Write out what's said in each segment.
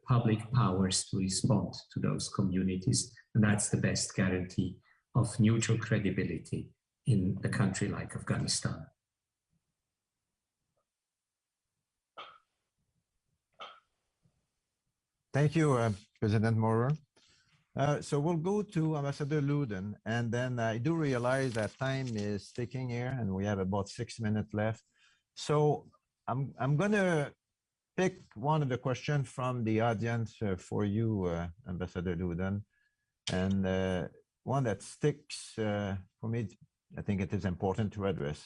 public powers to respond to those communities. And that's the best guarantee of neutral credibility in a country like Afghanistan. Thank you, President Maurer. So we'll go to Ambassador Luden, and then I do realize that time is ticking here, and we have about 6 minutes left. So I'm going to pick one of the questions from the audience for you, Ambassador Luden, and one that sticks for me. I think it is important to address.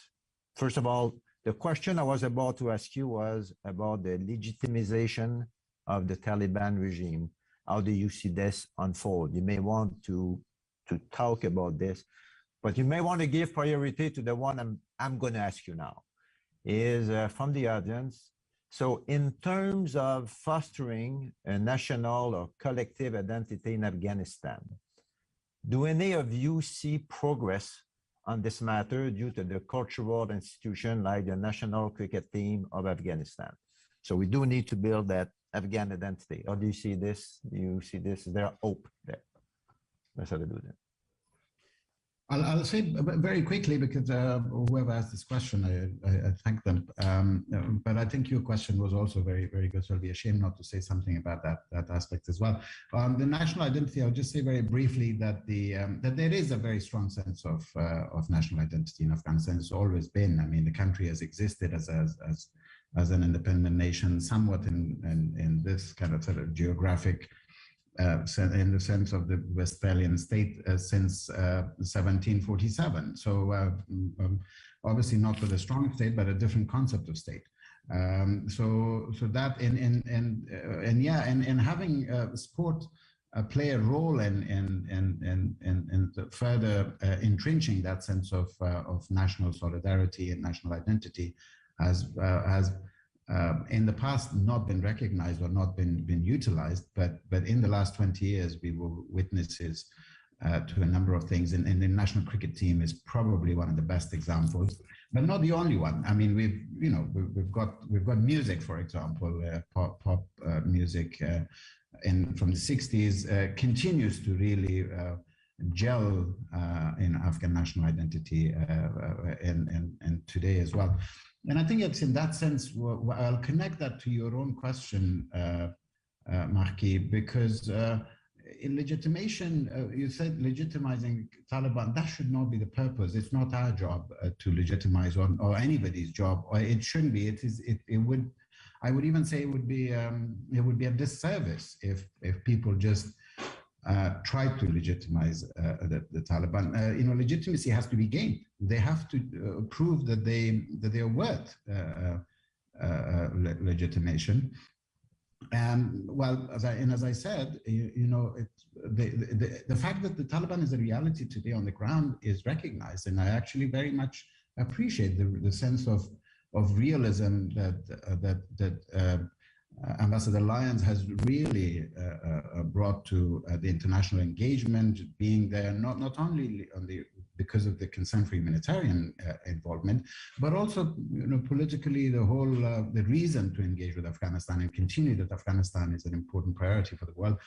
First of all, the question I was about to ask you was about the legitimization of the Taliban regime. How do you see this unfold? You may want to talk about this, but you may want to give priority to the one I'm going to ask you now. Is from the audience. So in terms of fostering a national or collective identity in Afghanistan, do any of you see progress on this matter due to the cultural institution like the national cricket team of Afghanistan? So we do need to build that Afghan identity. Or do you see this? Do you see this? Is there hope there? Let's have to do that. I'll say very quickly, because whoever asked this question, I thank them. But I think your question was also very, very good. So I'll be ashamed not to say something about that aspect as well. The national identity, I'll just say very briefly that that there is a very strong sense of national identity in Afghanistan. It's always been. I mean, the country has existed as an independent nation, somewhat in this kind of sort of geographic. In the sense of the Westphalian state since 1747. So obviously not with a strong state, but a different concept of state. So that and having sport play a role in further entrenching that sense of national solidarity and national identity has in the past not been recognized or not been utilized, but in the last 20 years we were witnesses to a number of things, and the national cricket team is probably one of the best examples, but not the only one. I mean, we've got music, for example, pop music from the 60s continues to really gel in Afghan national identity and today as well. And I think it's in that sense, I'll connect that to your own question, Marquis, because in legitimation, you said legitimizing Taliban, that should not be the purpose. It's not our job to legitimize or anybody's job, or it shouldn't be. I would even say it would be a disservice if people just try to legitimize the Taliban. Legitimacy has to be gained. They have to prove that they are worth legitimation. Well, as I said, the fact that the Taliban is a reality today on the ground is recognized, and I actually very much appreciate the sense of realism that Ambassador Lyons has really brought to the international engagement, being there not only because of the consent-free humanitarian involvement, but also politically the reason to engage with Afghanistan and continue that Afghanistan is an important priority for the world.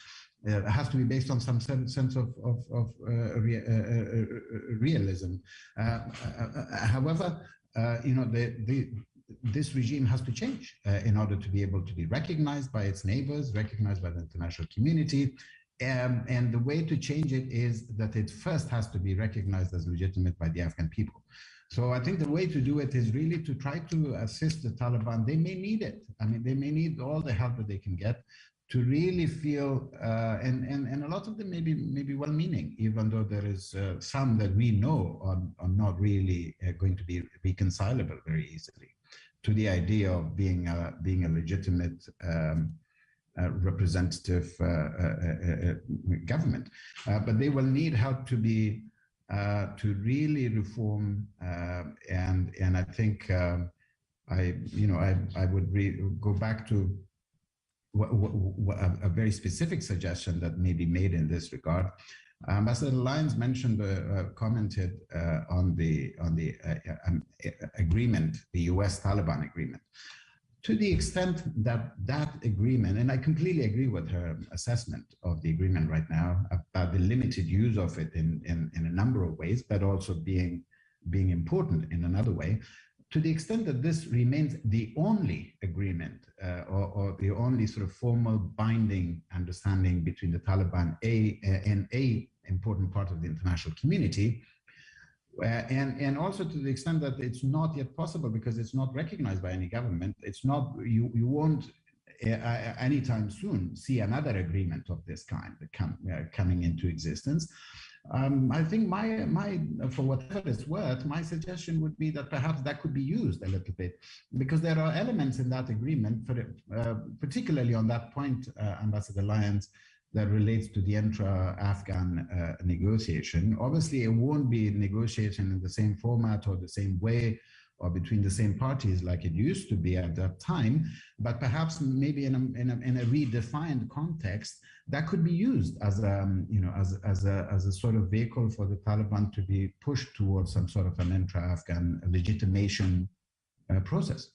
It has to be based on some sense of realism. However, this regime has to change in order to be able to be recognized by its neighbors, recognized by the international community. And the way to change it is that it first has to be recognized as legitimate by the Afghan people. So I think the way to do it is really to try to assist the Taliban. They may need it. I mean, they may need all the help that they can get to really feel, and a lot of them may be well-meaning, even though there is some that we know are not really going to be reconcilable very easily to the idea of being a legitimate representative government, but they will need help to be to really reform, and I think I would go back to a very specific suggestion that may be made in this regard. Ambassador Lyons commented on the agreement, the U.S.-Taliban agreement. to the extent that that agreement, and I completely agree with her assessment of the agreement right now about the limited use of it in a number of ways, but also being important in another way, to the extent that this remains the only agreement or the only sort of formal binding understanding between the Taliban and a important part of the international community, and also to the extent that it's not yet possible because it's not recognized by any government. It's not, you won't anytime soon see another agreement of this kind coming into existence. I think for whatever it's worth, my suggestion would be that perhaps that could be used a little bit, because there are elements in that agreement, particularly on that point, Ambassador Lyons, that relates to the intra-Afghan negotiation. Obviously, it won't be negotiation in the same format or the same way or between the same parties like it used to be at that time, but perhaps maybe in a redefined context that could be used as a sort of vehicle for the Taliban to be pushed towards some sort of an intra-Afghan legitimation process.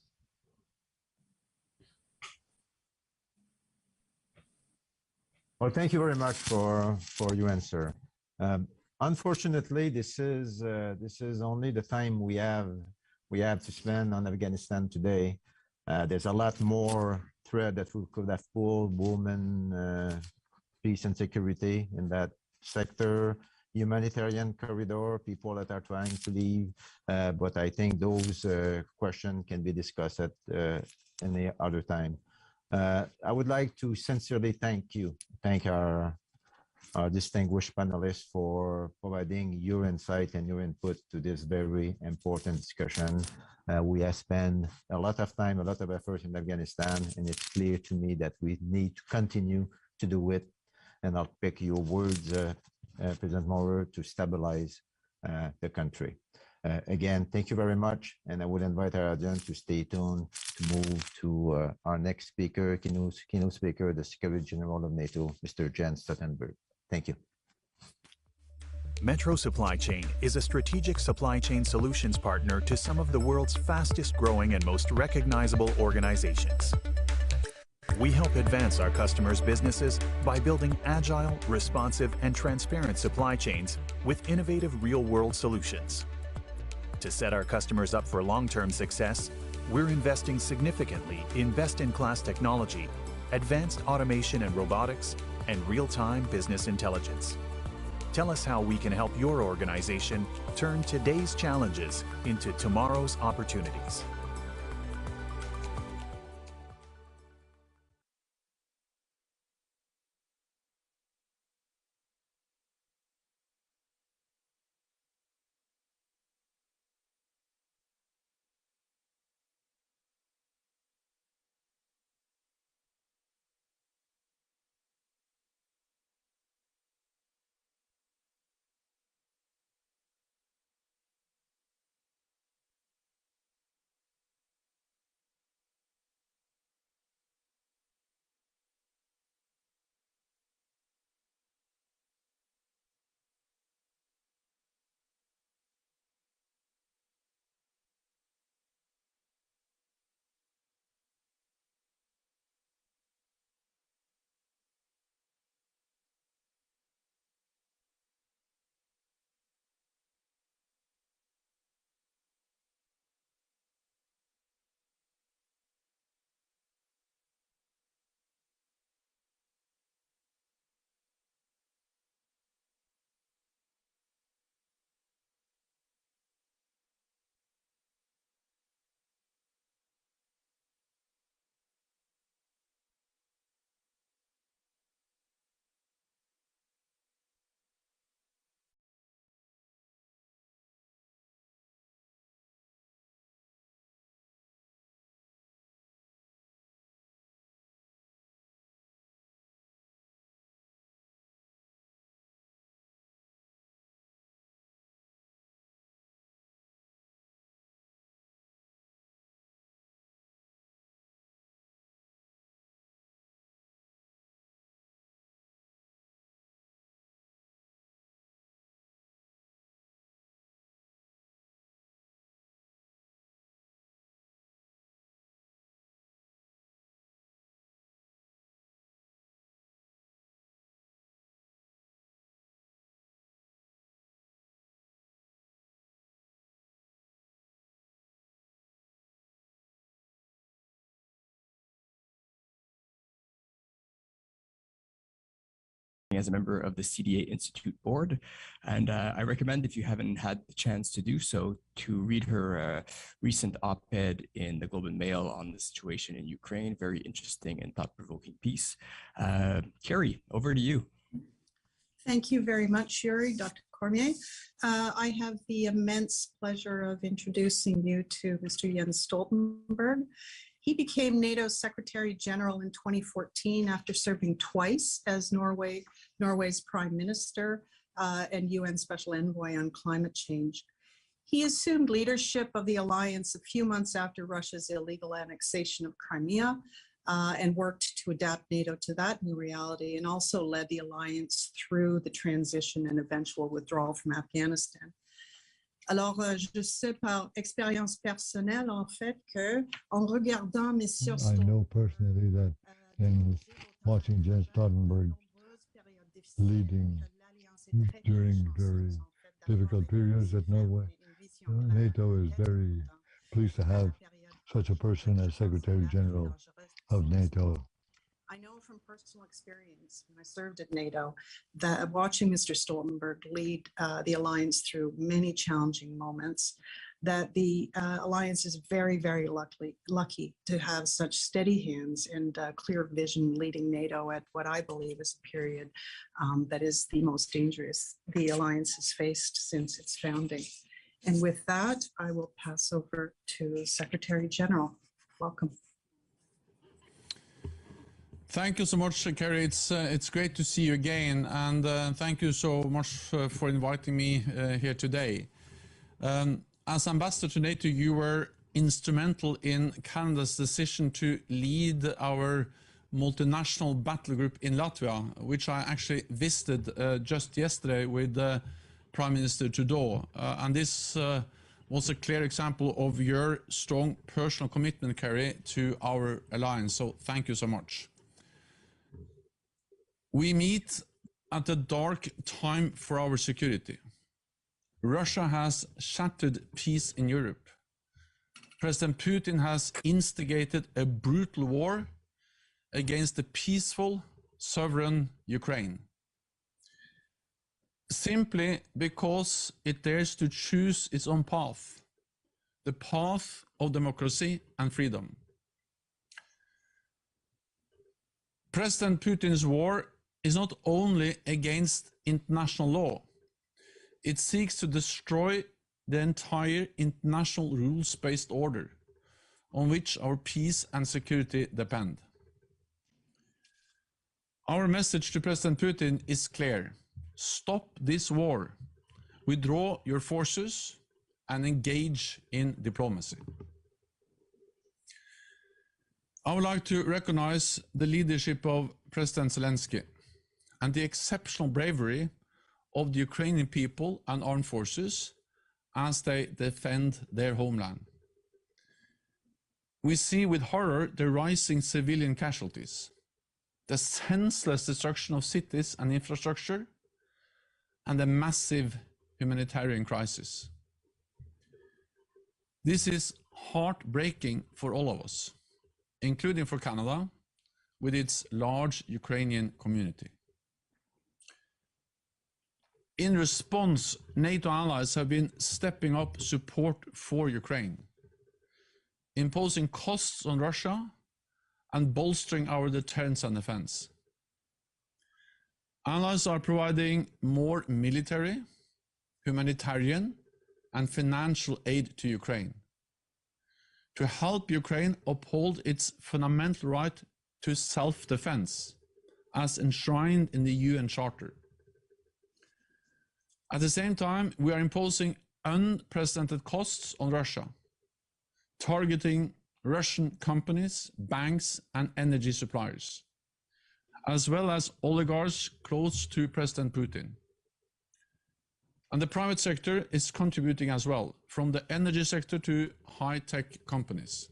Well, thank you very much for your answer. Unfortunately, this is only the time we have to spend on Afghanistan today. There's a lot more thread that we could have pulled: women, peace and security in that sector, humanitarian corridor, people that are trying to leave. But I think those questions can be discussed at any other time. I would like to sincerely thank our distinguished panelists for providing your insight and your input to this very important discussion. We have spent a lot of time, a lot of effort in Afghanistan, and it's clear to me that we need to continue to do it. And I'll pick your words, President Maurer, to stabilize the country. Again, thank you very much, and I would invite our audience to stay tuned to move to our next speaker, keynote speaker, the Secretary General of NATO, Mr. Jens Stoltenberg. Thank you. Metro Supply Chain is a strategic supply chain solutions partner to some of the world's fastest growing and most recognizable organizations. We help advance our customers' businesses by building agile, responsive, and transparent supply chains with innovative real-world solutions. To set our customers up for long-term success, we're investing significantly in best-in-class technology, advanced automation and robotics, and real-time business intelligence. Tell us how we can help your organization turn today's challenges into tomorrow's opportunities. as a member of the CDA Institute board. And I recommend, if you haven't had the chance to do so, to read her recent op-ed in the Globe and Mail on the situation in Ukraine. Very interesting and thought-provoking piece. Carrie, over to you. Thank you very much, Yuri, Dr. Cormier. I have the immense pleasure of introducing you to Mr. Jens Stoltenberg. He became NATO Secretary General in 2014 after serving twice as Norway's Prime Minister and UN Special Envoy on Climate Change. He assumed leadership of the alliance a few months after Russia's illegal annexation of Crimea and worked to adapt NATO to that new reality, and also led the alliance through the transition and eventual withdrawal from Afghanistan. Alors, je sais par expérience personnelle, en fait, que en regardant Monsieur I know personally that in watching Jens Stoltenberg leading during very difficult periods at Norway, NATO is very pleased to have such a person as Secretary General of NATO. I know from personal experience when I served at NATO that watching Mr. Stoltenberg lead the alliance through many challenging moments, that the alliance is very, very lucky to have such steady hands and clear vision leading NATO at what I believe is a period that is the most dangerous the alliance has faced since its founding. And with that, I will pass over to Secretary General. Welcome. Thank you so much, Carrie. It's great to see you again, and thank you so much for inviting me here today. As ambassador to NATO, you were instrumental in Canada's decision to lead our multinational battle group in Latvia, which I actually visited just yesterday with Prime Minister Trudeau. And this was a clear example of your strong personal commitment, Carrie, to our alliance. So thank you so much. We meet at a dark time for our security. Russia has shattered peace in Europe. President Putin has instigated a brutal war against the peaceful, sovereign Ukraine, simply because it dares to choose its own path, the path of democracy and freedom. President Putin's war is not only against international law, it seeks to destroy the entire international rules-based order on which our peace and security depend. Our message to President Putin is clear. Stop this war, withdraw your forces, and engage in diplomacy. I would like to recognize the leadership of President Zelensky and the exceptional bravery of the Ukrainian people and armed forces as they defend their homeland. We see with horror the rising civilian casualties, the senseless destruction of cities and infrastructure, and the massive humanitarian crisis. This is heartbreaking for all of us, including for Canada, with its large Ukrainian community. In response, NATO allies have been stepping up support for Ukraine, imposing costs on Russia and bolstering our deterrence and defense. Allies are providing more military, humanitarian, and financial aid to Ukraine to help Ukraine uphold its fundamental right to self-defense as enshrined in the UN Charter. At the same time, we are imposing unprecedented costs on Russia, targeting Russian companies, banks, and energy suppliers, as well as oligarchs close to President Putin. And the private sector is contributing as well, from the energy sector to high-tech companies.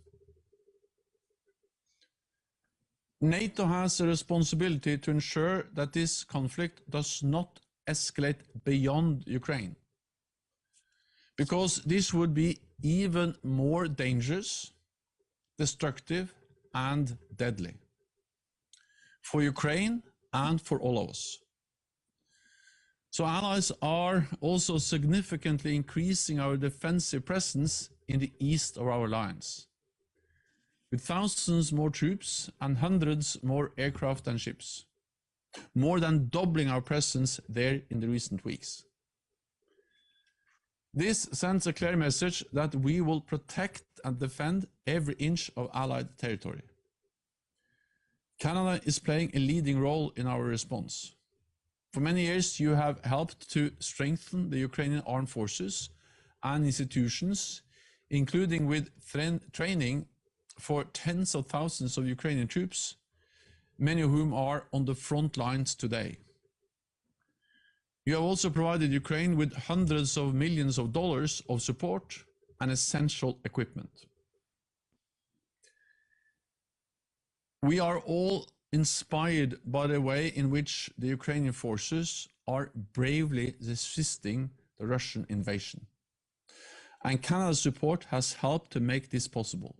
NATO has a responsibility to ensure that this conflict does not escalate beyond Ukraine, because this would be even more dangerous, destructive, and deadly for Ukraine and for all of us. So allies are also significantly increasing our defensive presence in the east of our lines, with thousands more troops and hundreds more aircraft and ships, more than doubling our presence there in the recent weeks. This sends a clear message that we will protect and defend every inch of Allied territory. Canada is playing a leading role in our response. For many years, you have helped to strengthen the Ukrainian armed forces and institutions, including with training for tens of thousands of Ukrainian troops, many of whom are on the front lines today. You have also provided Ukraine with hundreds of millions of dollars of support and essential equipment. We are all inspired by the way in which the Ukrainian forces are bravely resisting the Russian invasion. And Canada's support has helped to make this possible.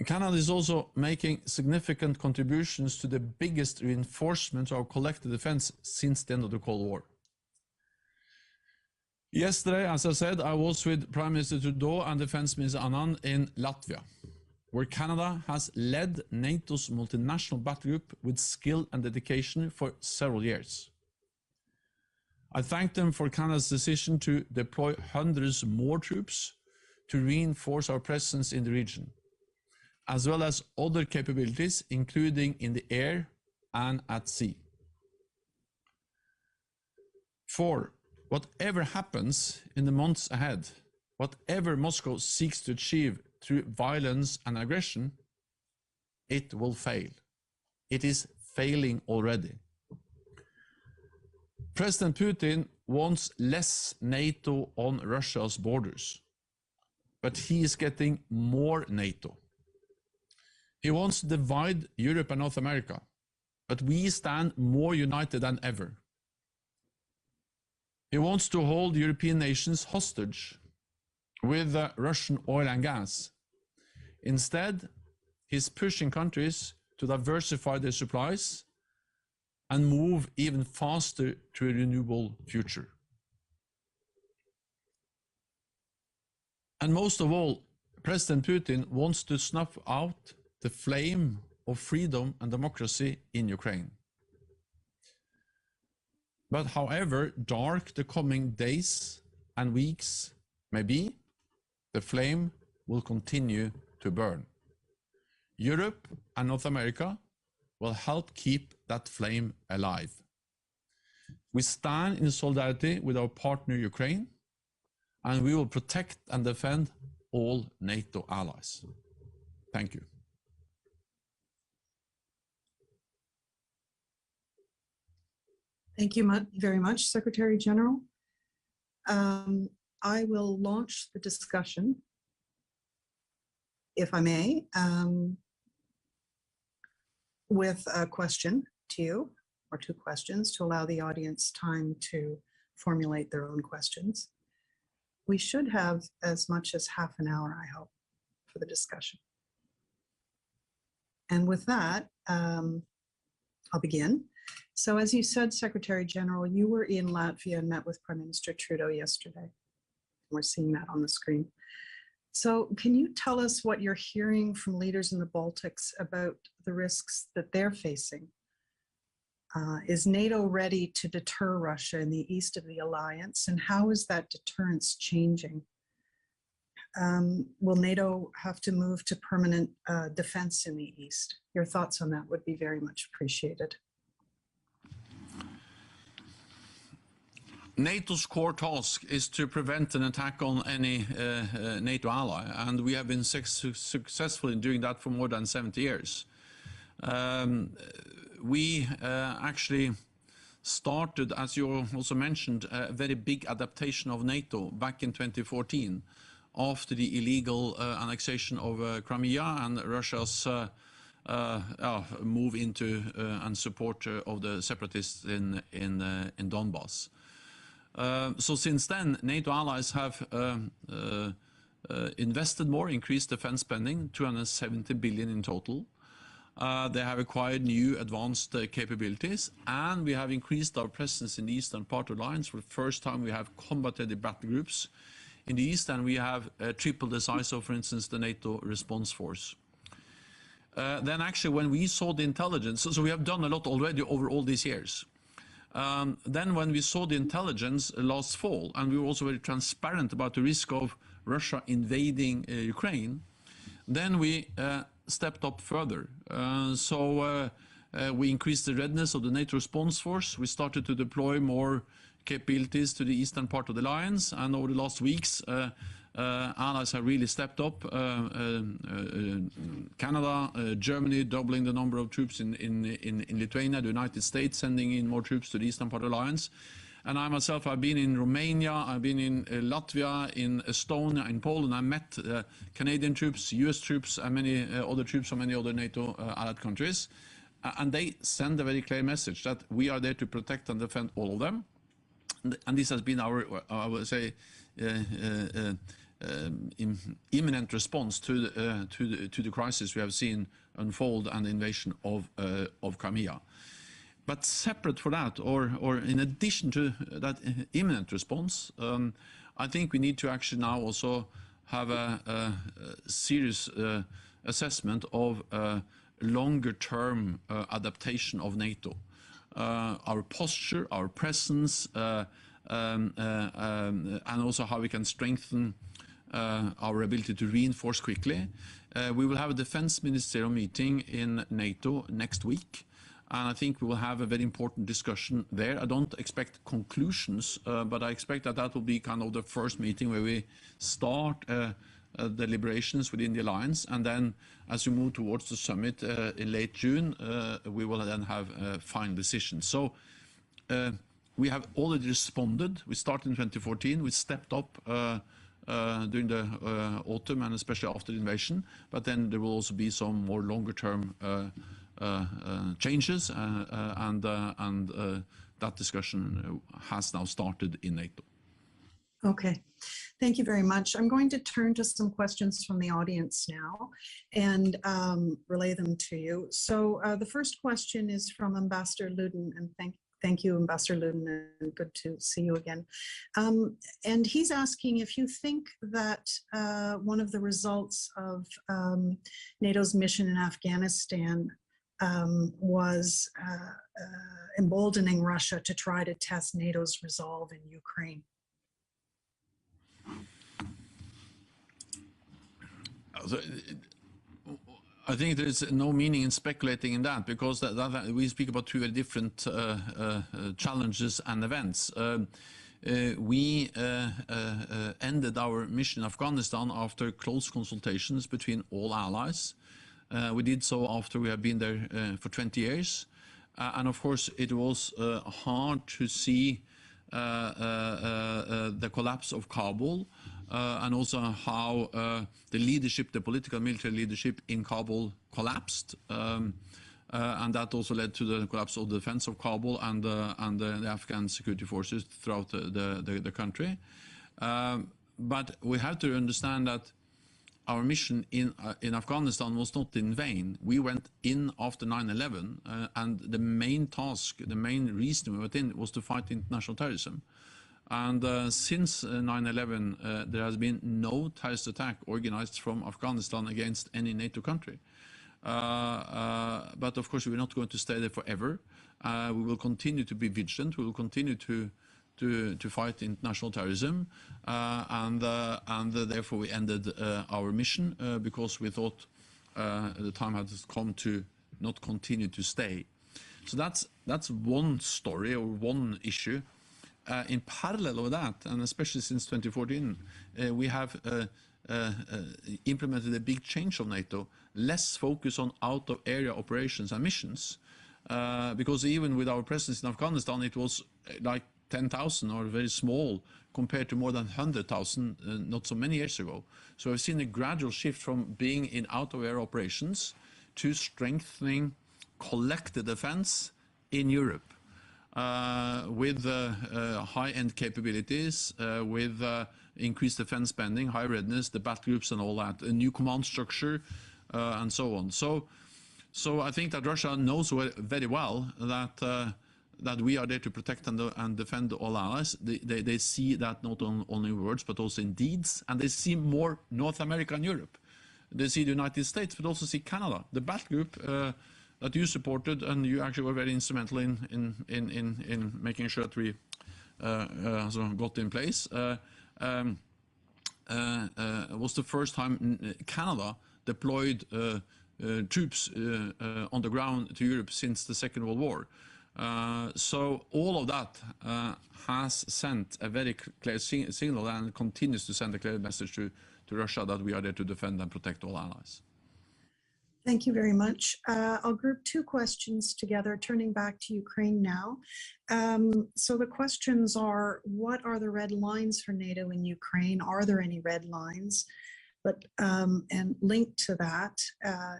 Canada is also making significant contributions to the biggest reinforcement of our collective defense since the end of the Cold War. Yesterday, as I said, I was with Prime Minister Trudeau and Defense Minister Anand in Latvia, where Canada has led NATO's multinational battle group with skill and dedication for several years. I thank them for Canada's decision to deploy hundreds more troops to reinforce our presence in the region, as well as other capabilities, including in the air and at sea. For whatever happens in the months ahead, whatever Moscow seeks to achieve through violence and aggression, it will fail. It is failing already. President Putin wants less NATO on Russia's borders, but he is getting more NATO. He wants to divide Europe and North America, but we stand more united than ever. He wants to hold European nations hostage with Russian oil and gas. Instead, he's pushing countries to diversify their supplies and move even faster to a renewable future. And most of all, President Putin wants to snuff out the flame of freedom and democracy in Ukraine. But however dark the coming days and weeks may be, the flame will continue to burn. Europe and North America will help keep that flame alive. We stand in solidarity with our partner Ukraine, and we will protect and defend all NATO allies. Thank you. Thank you very much, Secretary General. I will launch the discussion, if I may, with a question to you, or two questions, to allow the audience time to formulate their own questions. We should have as much as half an hour, I hope, for the discussion. And with that, I'll begin. So as you said, Secretary General, you were in Latvia and met with Prime Minister Trudeau yesterday. We're seeing that on the screen. So can you tell us what you're hearing from leaders in the Baltics about the risks that they're facing? Is NATO ready to deter Russia in the east of the alliance, and how is that deterrence changing? Will NATO have to move to permanent defense in the east? Your thoughts on that would be very much appreciated. NATO's core task is to prevent an attack on any NATO ally, and we have been successful in doing that for more than 70 years. We actually started, as you also mentioned, a very big adaptation of NATO back in 2014 after the illegal annexation of Crimea and Russia's move into and support of the separatists in Donbass. So since then, NATO allies have invested more, increased defense spending, 270 billion in total. They have acquired new advanced capabilities, and we have increased our presence in the eastern part of the alliance. For the first time, we have combated battle groups in the east, and we have tripled the size of, for instance, the NATO response force. Then actually when we saw the intelligence, so we have done a lot already over all these years. Then when we saw the intelligence last fall, and we were also very transparent about the risk of Russia invading Ukraine, then we stepped up further. We increased the readiness of the NATO response force. We started to deploy more capabilities to the eastern part of the alliance, and over the last weeks, allies have really stepped up. Canada, Germany doubling the number of troops in Lithuania, the United States sending in more troops to the eastern part of the alliance. And I myself, I've been in Romania, I've been in Latvia, in Estonia, in Poland. I met Canadian troops, US troops, and many other troops from many other NATO allied countries. And they send a very clear message that we are there to protect and defend all of them. And this has been our, I would say, imminent response to the crisis we have seen unfold and the invasion of Crimea. But separate for that, or in addition to that imminent response, I think we need to actually now also have a serious assessment of longer-term adaptation of NATO. Our posture, our presence, and also how we can strengthen our ability to reinforce quickly. We will have a defense ministerial meeting in NATO next week, and I think we will have a very important discussion there. I don't expect conclusions, but I expect that that will be kind of the first meeting where we start deliberations within the alliance, and then as we move towards the summit in late June, we will then have final decisions. So we have already responded. We started in 2014. We stepped up during the autumn and especially after the invasion. But then there will also be some more longer-term changes, and that discussion has now started in NATO. Okay, thank you very much. I'm going to turn to some questions from the audience now and relay them to you. So the first question is from Ambassador Luden, and thank you, Ambassador Luden, and good to see you again. And he's asking if you think that one of the results of NATO's mission in Afghanistan was emboldening Russia to try to test NATO's resolve in Ukraine. I think there is no meaning in speculating in that, because we speak about two very different challenges and events. We ended our mission in Afghanistan after close consultations between all allies. We did so after we have been there for 20 years. And of course, it was hard to see the collapse of Kabul, and also how the leadership, the political military leadership in Kabul collapsed. And that also led to the collapse of the defense of Kabul and the Afghan security forces throughout the country. But we have to understand that our mission in Afghanistan was not in vain. We went in after 9/11, and the main task, the main reason we went in was to fight international terrorism. And since 9/11, there has been no terrorist attack organized from Afghanistan against any NATO country. But of course, we're not going to stay there forever. We will continue to be vigilant. We will continue to fight international terrorism, and therefore we ended our mission because we thought the time had come to not continue to stay. So that's one story or one issue. In parallel with that, and especially since 2014, we have implemented a big change of NATO, less focus on out-of-area operations and missions, because even with our presence in Afghanistan, it was like 10,000 or very small compared to more than 100,000 not so many years ago. So I've seen a gradual shift from being in out-of-area operations to strengthening collective defense in Europe. With high-end capabilities, with increased defense spending, high readiness, the battle groups and all that, a new command structure, and so on. So So I think that Russia knows very well that that we are there to protect and defend all allies. They see that not only in words but also in deeds, and they see more North America and Europe. They see the United States, but also see Canada. The battle group that you supported, and you actually were very instrumental in making sure that we got in place, was the first time Canada deployed troops on the ground to Europe since the Second World War. So all of that has sent a very clear signal and continues to send a clear message to Russia that we are there to defend and protect all allies. Thank you very much. I'll group two questions together, turning back to Ukraine now. So the questions are, what are the red lines for NATO in Ukraine? Are there any red lines? But and linked to that,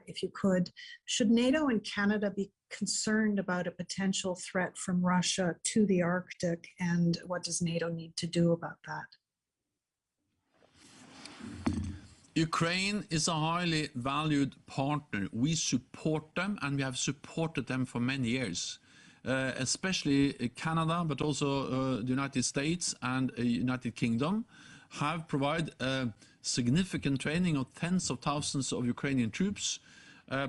if you could, should NATO and Canada be concerned about a potential threat from Russia to the Arctic, and what does NATO need to do about that? Ukraine is a highly valued partner. We support them, and we have supported them for many years, especially Canada, but also the United States and United Kingdom have provided significant training of tens of thousands of Ukrainian troops,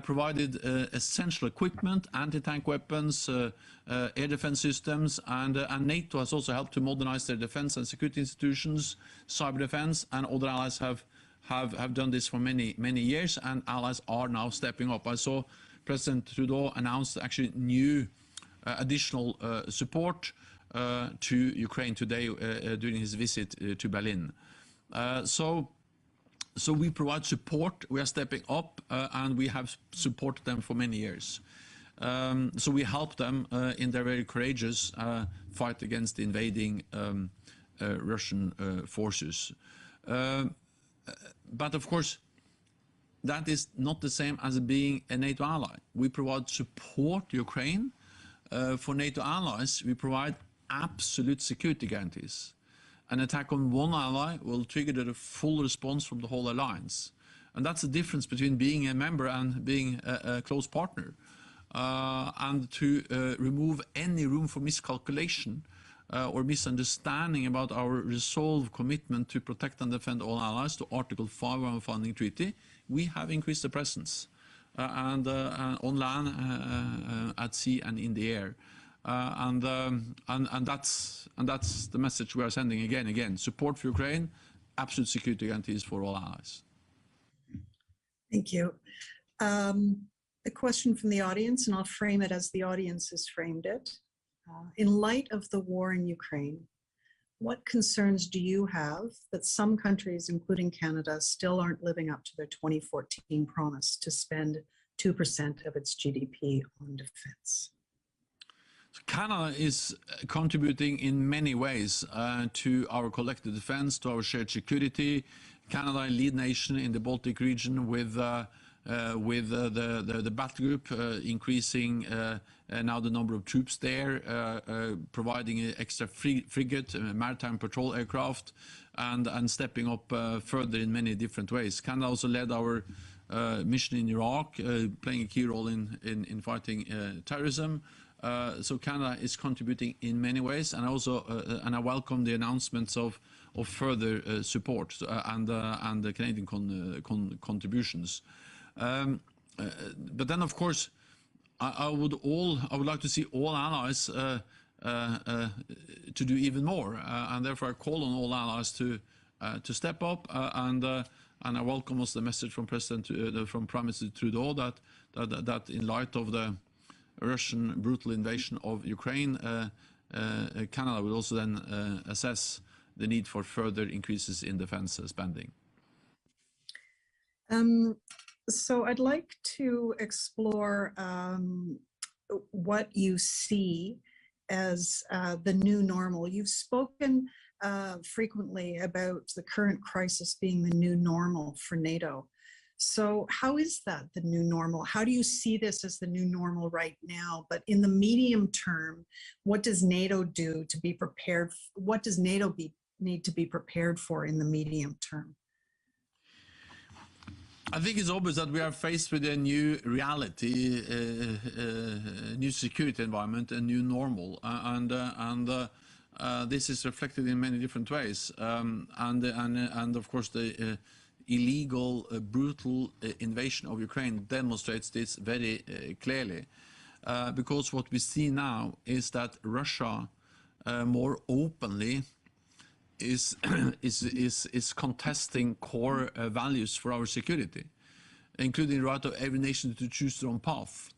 provided essential equipment, anti-tank weapons, air defense systems, and NATO has also helped to modernize their defense and security institutions, cyber defense, and other allies have done this for many years, and allies are now stepping up. I saw President Trudeau announce actually new additional support to Ukraine today during his visit to Berlin. So we provide support, we are stepping up, and we have supported them for many years. So we help them in their very courageous fight against the invading Russian forces. But of course, that is not the same as being a NATO ally. We provide support to Ukraine. For NATO allies, we provide absolute security guarantees. An attack on one ally will trigger the full response from the whole alliance. And that's the difference between being a member and being a close partner. And to remove any room for miscalculation or misunderstanding about our resolved commitment to protect and defend all allies to Article 5 of our founding treaty, we have increased the presence and on land, at sea, and in the air. And that's the message we are sending again. Support for Ukraine, absolute security guarantees for all allies. Thank you. A question from the audience, and I'll frame it as the audience has framed it. In light of the war in Ukraine, what concerns do you have that some countries, including Canada, still aren't living up to their 2014 promise to spend 2% of its GDP on defense? Canada is contributing in many ways to our collective defense, to our shared security. Canada, a lead nation in the Baltic region with the battle group, increasing now the number of troops there, providing an extra frigate, maritime patrol aircraft, and stepping up further in many different ways. Canada also led our mission in Iraq, playing a key role in fighting terrorism. So Canada is contributing in many ways, and also and I welcome the announcements of further support and the Canadian contributions. But then, of course, I would like to see all allies to do even more, and therefore I call on all allies to step up. And I welcome also the message from from Prime Minister Trudeau that in light of the Russian brutal invasion of Ukraine, Canada will also then assess the need for further increases in defense spending. So I'd like to explore what you see as the new normal. You've spoken frequently about the current crisis being the new normal for NATO. So how is that the new normal? How do you see this as the new normal right now? But in the medium term, what does NATO do to be prepared? What does NATO need to be prepared for in the medium term? I think it's obvious that we are faced with a new reality, new security environment, a new normal, and this is reflected in many different ways. And of course, the illegal, brutal invasion of Ukraine demonstrates this very clearly, because what we see now is that Russia more openly is contesting core values for our security, including the right of every nation to choose their own path,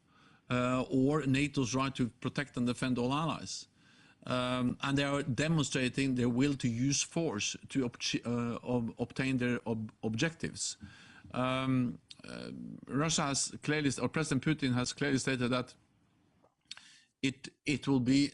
or NATO's right to protect and defend all allies. And they are demonstrating their will to use force to obtain their objectives. Russia has clearly, or President Putin has clearly stated that it will be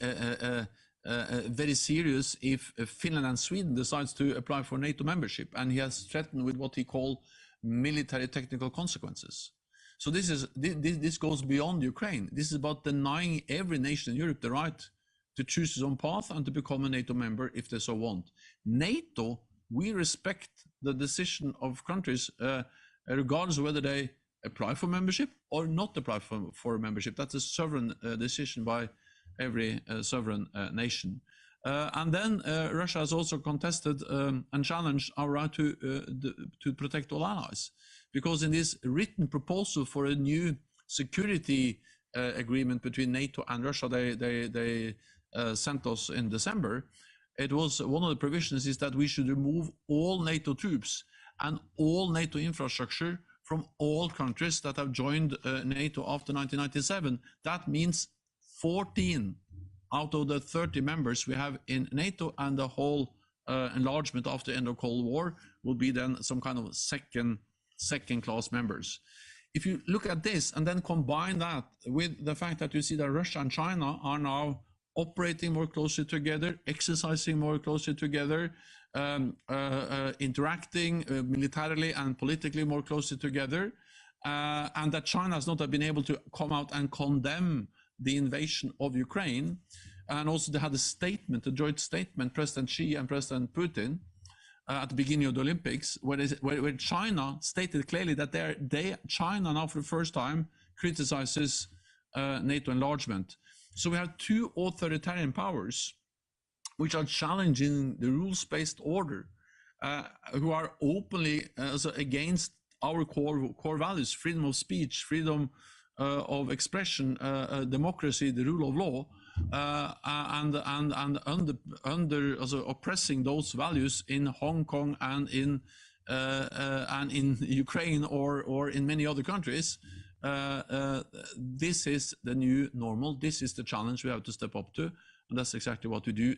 very serious if Finland and Sweden decides to apply for NATO membership, and he has threatened with what he called military technical consequences. So this goes beyond Ukraine. This is about denying every nation in Europe the right to choose its own path and to become a NATO member if they so want. NATO, we respect the decision of countries regardless of whether they apply for membership or not apply for membership. That's a sovereign decision by every sovereign nation. And then Russia has also contested and challenged our right to protect all allies, because in this written proposal for a new security agreement between NATO and Russia they sent us in December, it was one of the provisions is that we should remove all NATO troops and all NATO infrastructure from all countries that have joined NATO after 1997. That means 14 out of the 30 members we have in NATO, and the whole enlargement after the end of Cold War will be then some kind of second-class members. If you look at this and then combine that with the fact that you see that Russia and China are now operating more closely together, exercising more closely together, interacting militarily and politically more closely together, and that China has not been able to come out and condemn the invasion of Ukraine. And also they had a statement, a joint statement, President Xi and President Putin, at the beginning of the Olympics, where China stated clearly that China now for the first time criticizes NATO enlargement. So we have two authoritarian powers which are challenging the rules-based order, who are openly against our core values: freedom of speech, freedom of expression, democracy, the rule of law, and oppressing those values in Hong Kong and in Ukraine or in many other countries. This is the new normal. This is the challenge we have to step up to, and that's exactly what we do.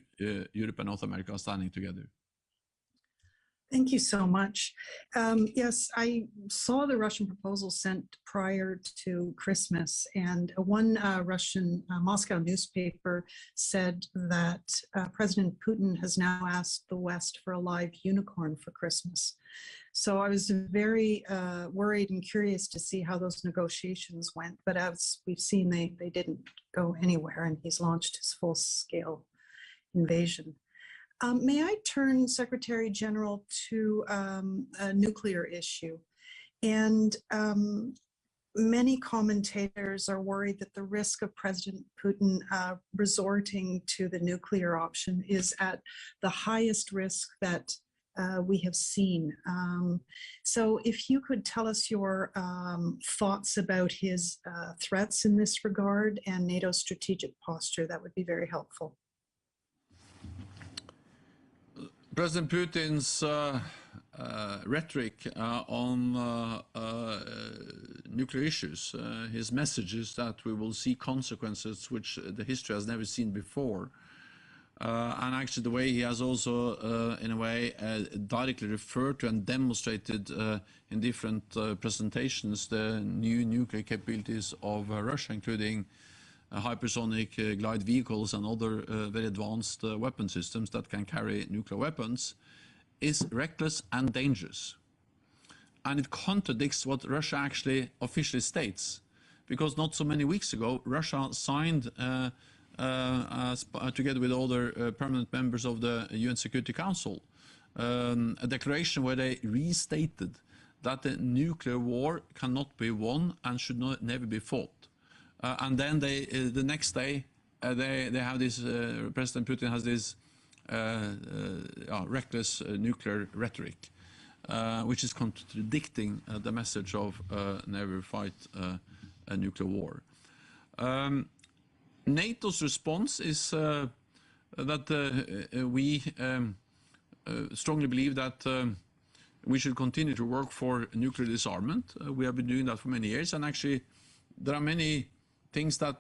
Europe and North America are standing together. Thank you so much. Yes, I saw the Russian proposal sent prior to Christmas, and one Russian Moscow newspaper said that President Putin has now asked the West for a live unicorn for Christmas. So I was very worried and curious to see how those negotiations went, but as we've seen, they didn't go anywhere, and he's launched his full-scale invasion. May I turn, Secretary General, to a nuclear issue? And many commentators are worried that the risk of President Putin resorting to the nuclear option is at the highest risk that we have seen. So if you could tell us your thoughts about his threats in this regard and NATO's strategic posture, that would be very helpful. President Putin's rhetoric on nuclear issues, his messages that we will see consequences which the history has never seen before, and actually the way he has also, in a way, directly referred to and demonstrated in different presentations the new nuclear capabilities of Russia, including hypersonic glide vehicles and other very advanced weapon systems that can carry nuclear weapons, is reckless and dangerous. And it contradicts what Russia actually officially states, because not so many weeks ago, Russia signed, together with other permanent members of the UN Security Council, a declaration where they restated that the nuclear war cannot be won and should never be fought. And then the next day, they have this, President Putin has this reckless nuclear rhetoric, which is contradicting the message of never fight a nuclear war. NATO's response is that we strongly believe that we should continue to work for nuclear disarmament. We have been doing that for many years, and actually there are many things that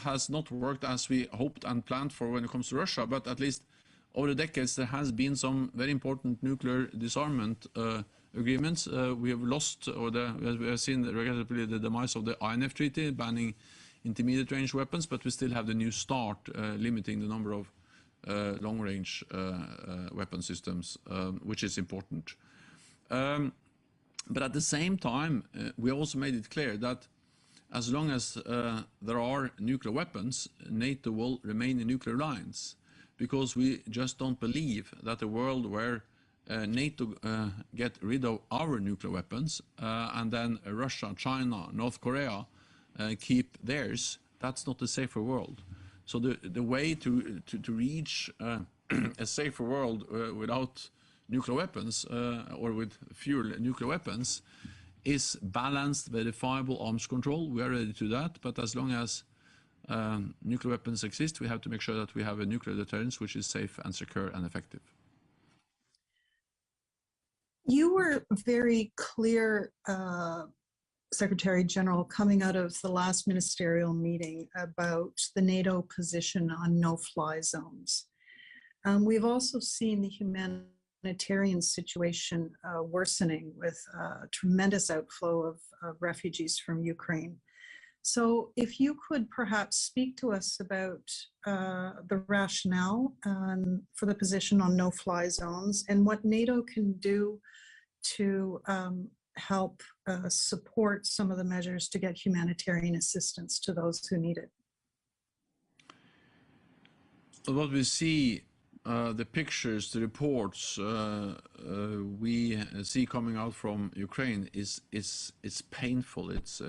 has not worked as we hoped and planned for when it comes to Russia, but at least over the decades there has been some very important nuclear disarmament agreements. We have lost, or we have seen regrettably the demise of the INF Treaty, banning intermediate range weapons, but we still have the New START limiting the number of long-range weapon systems, which is important. But at the same time, we also made it clear that as long as there are nuclear weapons, NATO will remain a nuclear alliance, because we just don't believe that a world where NATO get rid of our nuclear weapons and then Russia, China, North Korea keep theirs, that's not a safer world. So the way to reach a safer world without nuclear weapons or with fewer nuclear weapons is balanced, verifiable arms control. We are ready to do that, but as long as nuclear weapons exist, we have to make sure that we have a nuclear deterrence which is safe and secure and effective. You were very clear, Secretary General, coming out of the last ministerial meeting about the NATO position on no-fly zones. We've also seen the humanitarian situation worsening with tremendous outflow of refugees from Ukraine. So if you could perhaps speak to us about the rationale for the position on no-fly zones and what NATO can do to help support some of the measures to get humanitarian assistance to those who need it. What we see, the pictures, the reports we see coming out from Ukraine is painful. It's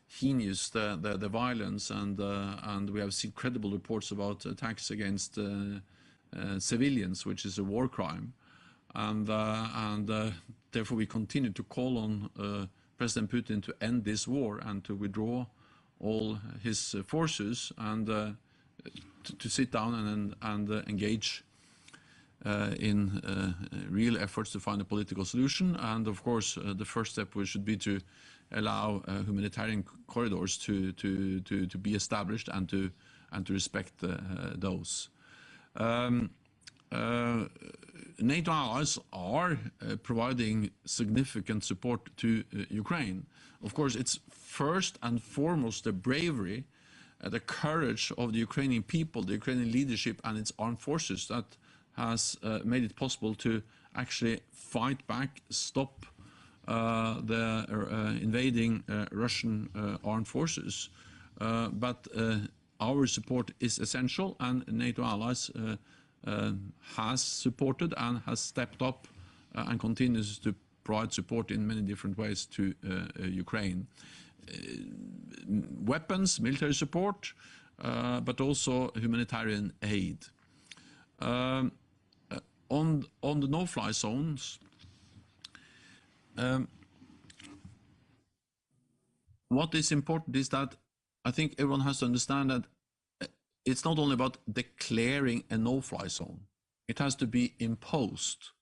heinous, the violence, and we have seen credible reports about attacks against civilians, which is a war crime. And therefore we continue to call on President Putin to end this war and to withdraw all his forces and to sit down and engage in real efforts to find a political solution. And of course, the first step should be to allow humanitarian corridors to be established and to respect those. NATO allies are providing significant support to Ukraine. Of course, it's first and foremost the bravery, the courage of the Ukrainian people, the Ukrainian leadership and its armed forces that has made it possible to actually fight back, stop the invading Russian armed forces. But our support is essential, and NATO allies has supported and has stepped up and continues to provide support in many different ways to Ukraine. Weapons, military support, but also humanitarian aid. On the no-fly zones, what is important is that I think everyone has to understand that it's not only about declaring a no-fly zone. It has to be imposed.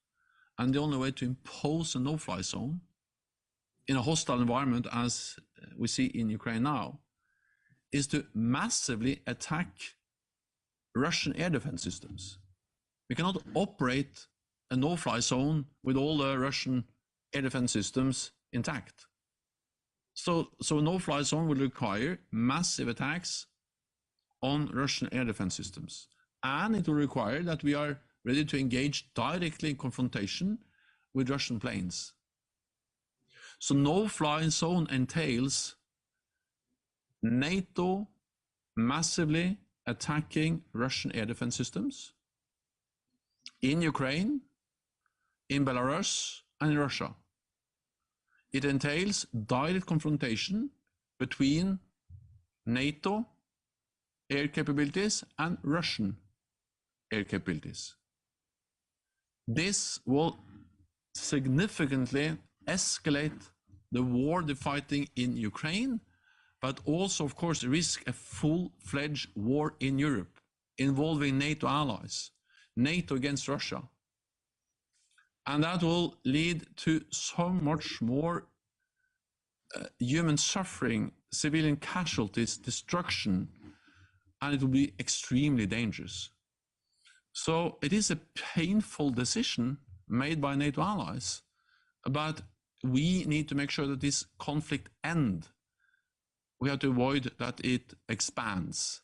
And the only way to impose a no-fly zone in a hostile environment, as we see in Ukraine now, is to massively attack Russian air defense systems. We cannot operate a no-fly zone with all the Russian air defense systems intact. So a no-fly zone will require massive attacks on Russian air defense systems. And it will require that we are ready to engage directly in confrontation with Russian planes. So no-fly zone entails NATO massively attacking Russian air defense systems in Ukraine, in Belarus, and in Russia. it entails direct confrontation between NATO air capabilities and Russian air capabilities. This will significantly escalate the war, the fighting in Ukraine, but also, of course, risk a full-fledged war in Europe involving NATO allies, NATO against Russia. And that will lead to so much more human suffering, civilian casualties, destruction, and it will be extremely dangerous. So it is a painful decision made by NATO allies, but we need to make sure that this conflict ends. We have to avoid that it expands,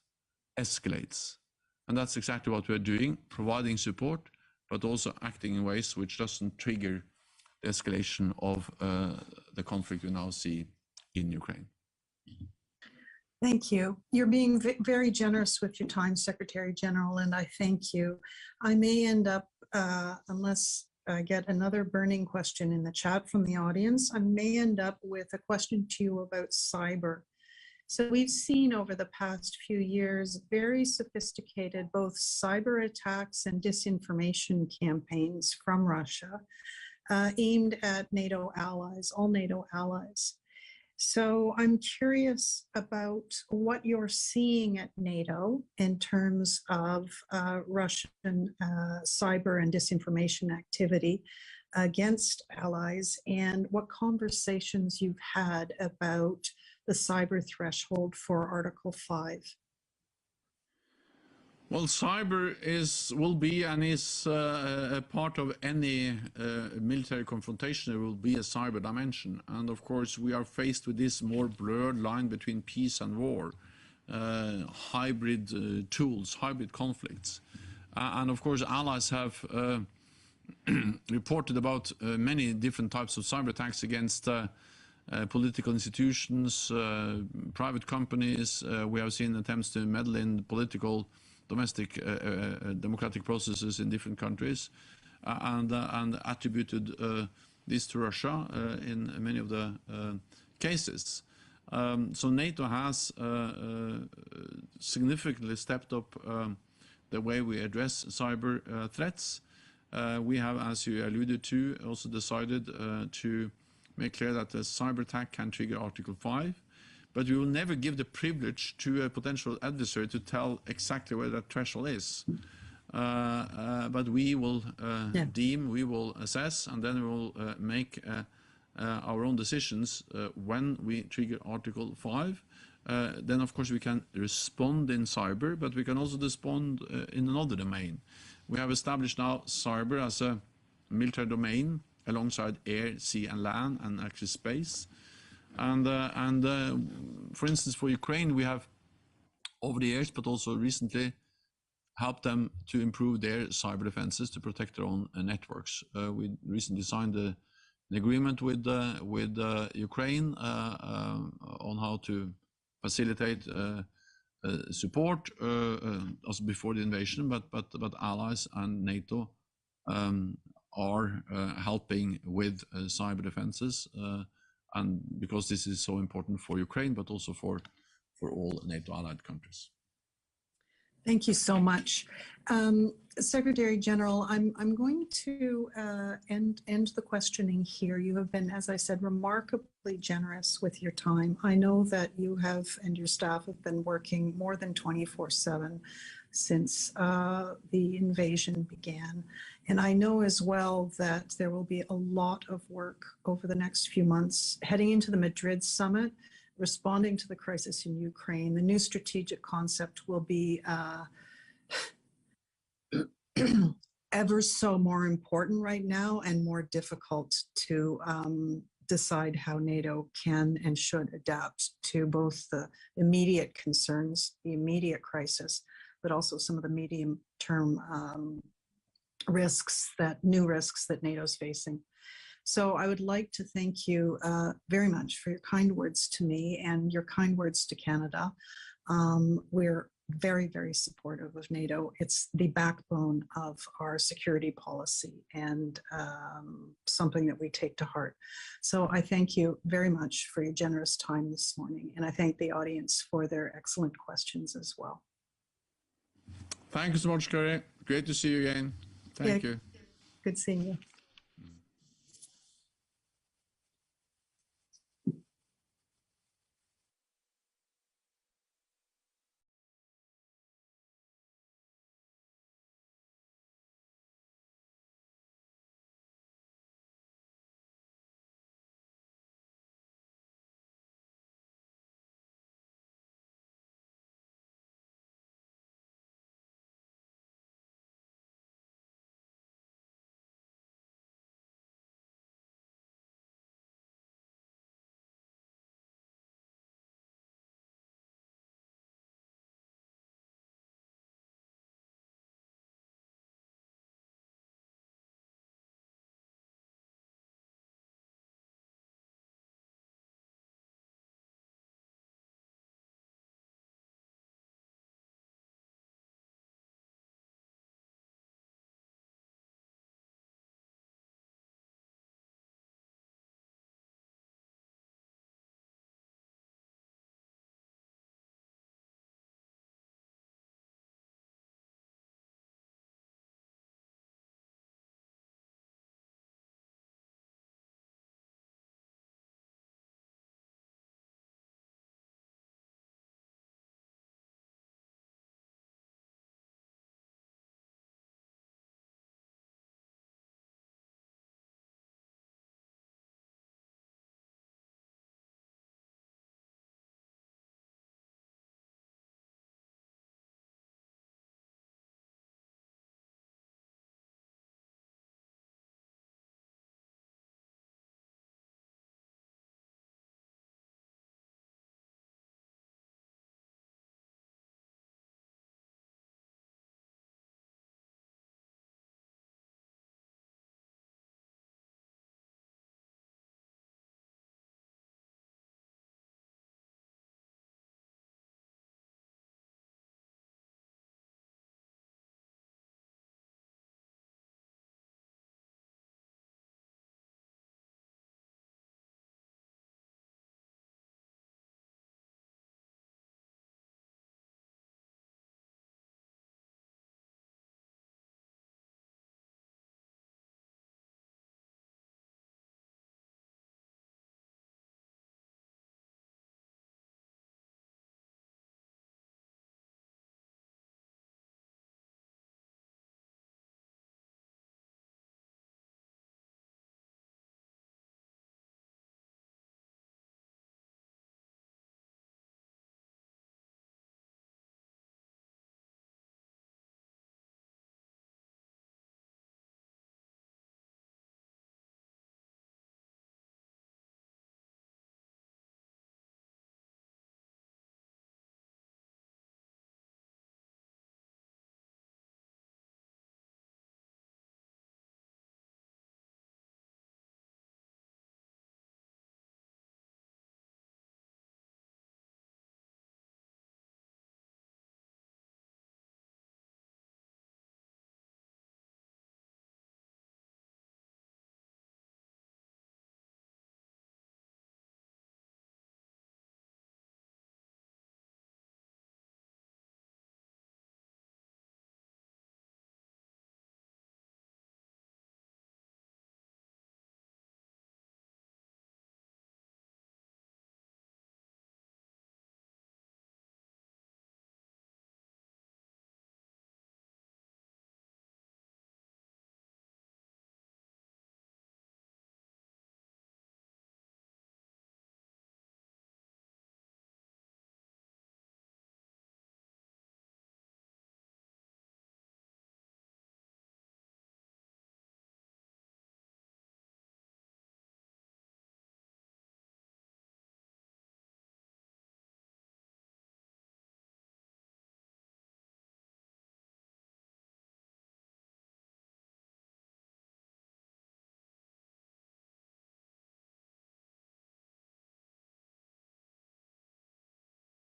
escalates. And that's exactly what we're doing, providing support, but also acting in ways which doesn't trigger the escalation of the conflict we now see in Ukraine. Thank you. You're being very generous with your time, Secretary General, and I thank you. I may end up, unless I get another burning question in the chat from the audience, I may end up with a question to you about cyber. So we've seen over the past few years very sophisticated both cyber attacks and disinformation campaigns from Russia aimed at NATO allies, all NATO allies. So I'm curious about what you're seeing at NATO in terms of Russian cyber and disinformation activity against allies, and what conversations you've had about the cyber threshold for Article 5. Well, cyber will be and is a part of any military confrontation. There will be a cyber dimension. And of course, we are faced with this more blurred line between peace and war, hybrid tools, hybrid conflicts. And of course, allies have reported about many different types of cyber attacks against political institutions, private companies. We have seen attempts to meddle in political domestic democratic processes in different countries, and attributed this to Russia in many of the cases. So NATO has significantly stepped up the way we address cyber threats. We have, as you alluded to, also decided to make clear that a cyber attack can trigger Article 5. But we will never give the privilege to a potential adversary to tell exactly where that threshold is. But we will deem, we will assess, and then we will make our own decisions when we trigger Article 5. Then, of course, we can respond in cyber, but we can also respond in another domain. We have established now cyber as a military domain alongside air, sea, and land, and actually space. And for instance, for Ukraine, we have over the years, but also recently, helped them to improve their cyber defenses to protect their own networks. We recently signed an agreement with Ukraine on how to facilitate support also before the invasion, but allies and NATO are helping with cyber defenses. And because this is so important for Ukraine, but also for all NATO allied countries. Thank you so much. Secretary General, I'm going to end the questioning here. You have been, as I said, remarkably generous with your time. I know that you have and your staff have been working more than 24/7 since the invasion began. And I know as well that there will be a lot of work over the next few months heading into the Madrid summit, responding to the crisis in Ukraine. The new strategic concept will be ever so more important right now and more difficult to decide how NATO can and should adapt to both the immediate concerns, the immediate crisis, but also some of the medium-term new risks that NATO is facing. So I would like to thank you very much for your kind words to me and your kind words to Canada. We're very, very supportive of NATO. It's the backbone of our security policy and something that we take to heart. So I thank you very much for your generous time this morning, and I thank the audience for their excellent questions as well. Thank you so much, Kerry. Great to see you again. Thank you. Good seeing you.